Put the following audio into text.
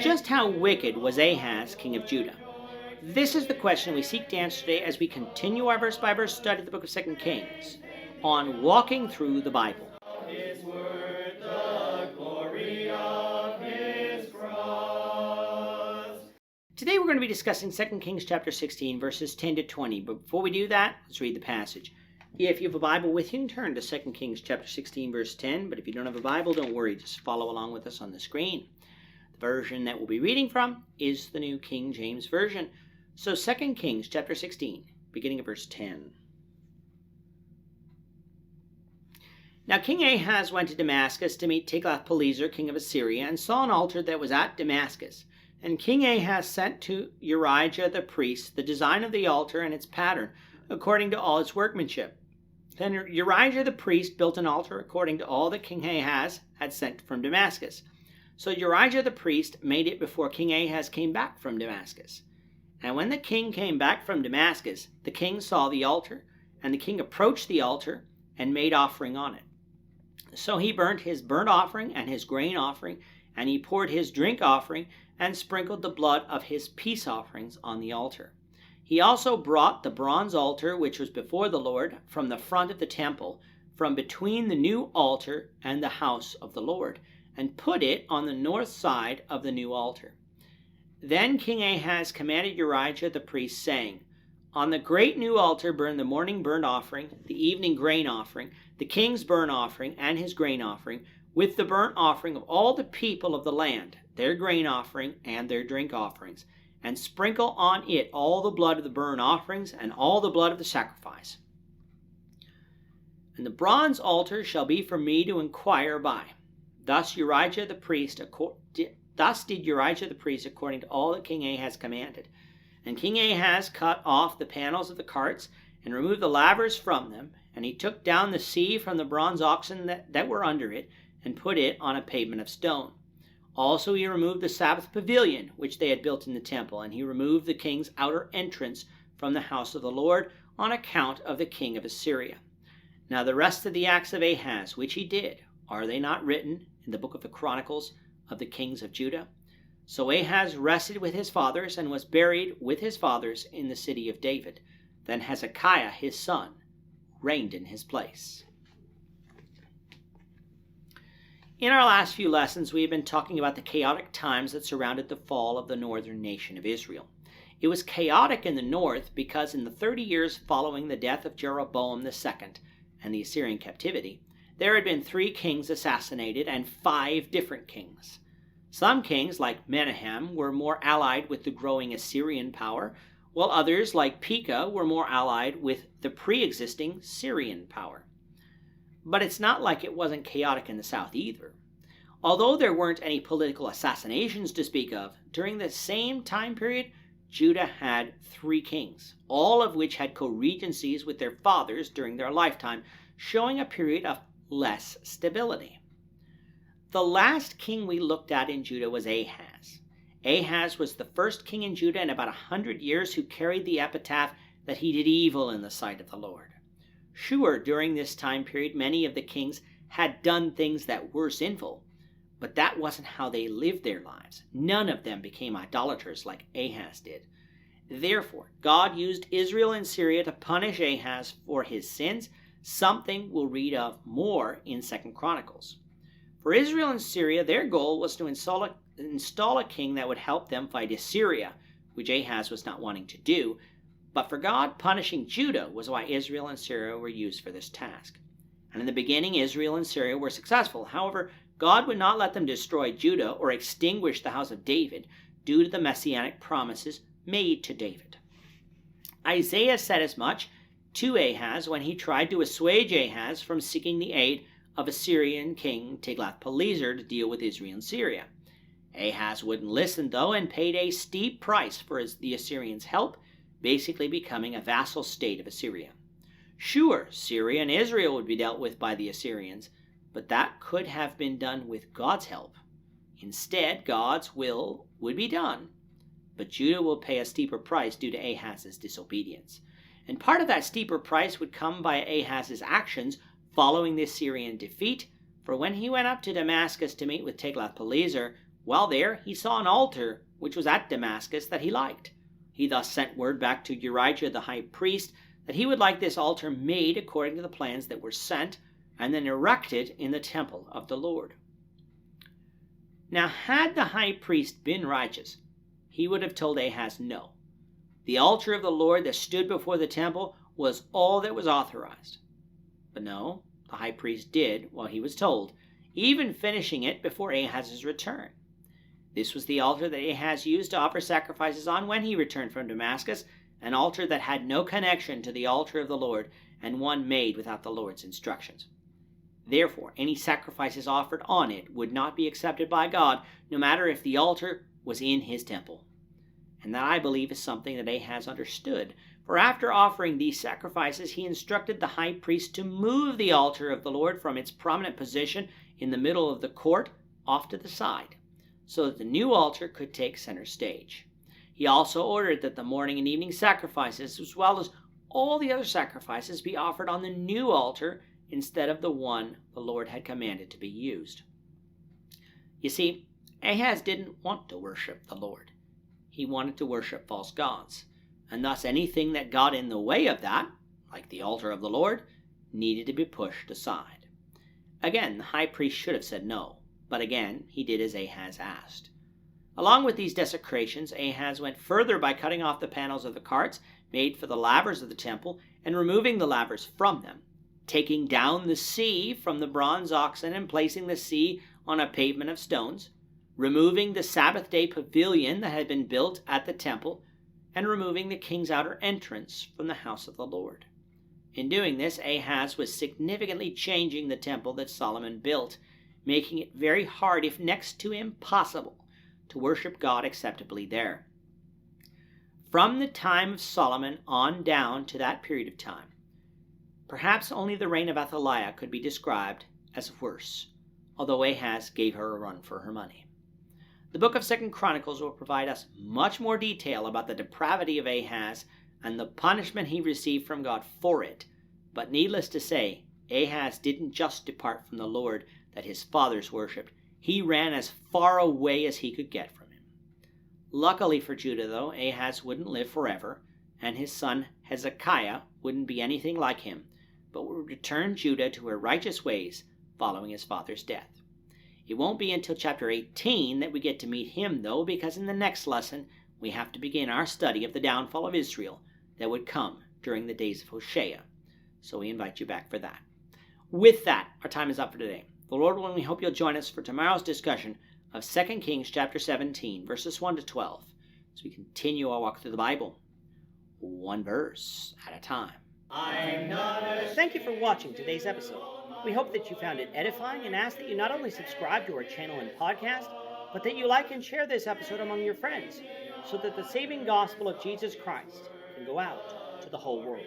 Just how wicked was Ahaz, king of Judah? This is the question we seek to answer today as we continue our verse-by-verse study of the book of 2 Kings on Walking Through the Bible. His word, the glory of his cross. Today we're going to be discussing 2 Kings chapter 16, verses 10 to 20. But before we do that, let's read the passage. If you have a Bible with you, turn to 2 Kings chapter 16, verse 10. But if you don't have a Bible, don't worry. Just follow along with us on the screen. The version that we'll be reading from is the New King James Version. So 2 Kings chapter 16, beginning at verse 10. Now King Ahaz went to Damascus to meet Tiglath-Pileser, king of Assyria, and saw an altar that was at Damascus. And King Ahaz sent to Urijah the priest the design of the altar and its pattern, according to all its workmanship. Then Urijah the priest built an altar according to all that King Ahaz had sent from Damascus. So Urijah the priest made it before King Ahaz came back from Damascus. And when the king came back from Damascus, the king saw the altar, and the king approached the altar and made offering on it. So he burnt his burnt offering and his grain offering, and he poured his drink offering and sprinkled the blood of his peace offerings on the altar. He also brought the bronze altar which was before the Lord from the front of the temple, from between the new altar and the house of the Lord, and put it on the north side of the new altar. Then King Ahaz commanded Urijah the priest, saying, On the great new altar burn the morning burnt offering, the evening grain offering, the king's burnt offering and his grain offering, with the burnt offering of all the people of the land, their grain offering and their drink offerings, and sprinkle on it all the blood of the burnt offerings and all the blood of the sacrifice. And the bronze altar shall be for me to inquire by. Thus did Urijah the priest according to all that King Ahaz commanded. And King Ahaz cut off the panels of the carts and removed the lavers from them, and he took down the sea from the bronze oxen that were under it, and put it on a pavement of stone. Also he removed the Sabbath pavilion, which they had built in the temple, and he removed the king's outer entrance from the house of the Lord on account of the king of Assyria. Now the rest of the acts of Ahaz, which he did, are they not written in the book of the Chronicles of the kings of Judah? So Ahaz rested with his fathers and was buried with his fathers in the city of David. Then Hezekiah his son reigned in his place. In our last few lessons, we have been talking about the chaotic times that surrounded the fall of the northern nation of Israel. It was chaotic in the north because in the 30 years following the death of Jeroboam II and the Assyrian captivity, there had been 3 kings assassinated and 5 different kings. Some kings, like Menahem, were more allied with the growing Assyrian power, while others, like Pekah, were more allied with the pre-existing Syrian power. But it's not like it wasn't chaotic in the south either. Although there weren't any political assassinations to speak of, during the same time period, Judah had 3 kings, all of which had co-regencies with their fathers during their lifetime, showing a period of less stability. The last king we looked at in Judah was Ahaz. Ahaz was the first king in Judah in about 100 years who carried the epitaph that he did evil in the sight of the Lord. Sure, during this time period, many of the kings had done things that were sinful, but that wasn't how they lived their lives. None of them became idolaters like Ahaz did. Therefore, God used Israel and Syria to punish Ahaz for his sins, something we'll read of more in 2 Chronicles. For Israel and Syria, their goal was to install a king that would help them fight Assyria, which Ahaz was not wanting to do. But for God, punishing Judah was why Israel and Syria were used for this task. And in the beginning, Israel and Syria were successful. However, God would not let them destroy Judah or extinguish the house of David due to the messianic promises made to David. Isaiah said as much to Ahaz when he tried to assuage Ahaz from seeking the aid of Assyrian king Tiglath-Pileser to deal with Israel and Syria. Ahaz wouldn't listen, though, and paid a steep price for the Assyrians' help, basically becoming a vassal state of Assyria. Sure, Syria and Israel would be dealt with by the Assyrians, but that could have been done with God's help. Instead, God's will would be done, but Judah will pay a steeper price due to Ahaz's disobedience. And part of that steeper price would come by Ahaz's actions following the Assyrian defeat, for when he went up to Damascus to meet with Tiglath-Pileser, While there, he saw an altar which was at Damascus that he liked. He thus sent word back to Urijah the high priest that he would like this altar made according to the plans that were sent, and then erected in the temple of the Lord. Now, had the high priest been righteous, he would have told Ahaz no. The altar of the Lord that stood before the temple was all that was authorized. But no, the high priest did what he was told, even finishing it before Ahaz's return. This was the altar that Ahaz used to offer sacrifices on when he returned from Damascus, an altar that had no connection to the altar of the Lord, and one made without the Lord's instructions. Therefore, any sacrifices offered on it would not be accepted by God, no matter if the altar was in his temple. And that, I believe, is something that Ahaz understood. For after offering these sacrifices, he instructed the high priest to move the altar of the Lord from its prominent position in the middle of the court off to the side, so that the new altar could take center stage. He also ordered that the morning and evening sacrifices, as well as all the other sacrifices, be offered on the new altar instead of the one the Lord had commanded to be used. You see, Ahaz didn't want to worship the Lord. He wanted to worship false gods, and thus anything that got in the way of that, like the altar of the Lord, needed to be pushed aside. Again, the high priest should have said no, but again, he did as Ahaz asked. Along with these desecrations, Ahaz went further by cutting off the panels of the carts made for the lavers of the temple and removing the lavers from them, taking down the sea from the bronze oxen and placing the sea on a pavement of stones, removing the Sabbath day pavilion that had been built at the temple, and removing the king's outer entrance from the house of the Lord. In doing this, Ahaz was significantly changing the temple that Solomon built, making it very hard, if next to impossible, to worship God acceptably there. From the time of Solomon on down to that period of time, perhaps only the reign of Athaliah could be described as worse, although Ahaz gave her a run for her money. The book of 2 Chronicles will provide us much more detail about the depravity of Ahaz and the punishment he received from God for it. But needless to say, Ahaz didn't just depart from the Lord that his fathers worshipped. He ran as far away as he could get from him. Luckily for Judah, though, Ahaz wouldn't live forever, and his son Hezekiah wouldn't be anything like him, but would return Judah to her righteous ways following his father's death. It won't be until chapter 18 that we get to meet him, though, because in the next lesson we have to begin our study of the downfall of Israel that would come during the days of Hosea. So we invite you back for that. With that, our time is up for today. The Lord willing, we hope you'll join us for tomorrow's discussion of 2 Kings chapter 17, verses 1 to 12, as we continue our walk through the Bible, one verse at a time. Thank you for watching today's episode. We hope that you found it edifying and ask that you not only subscribe to our channel and podcast, but that you like and share this episode among your friends, so that the saving gospel of Jesus Christ can go out to the whole world.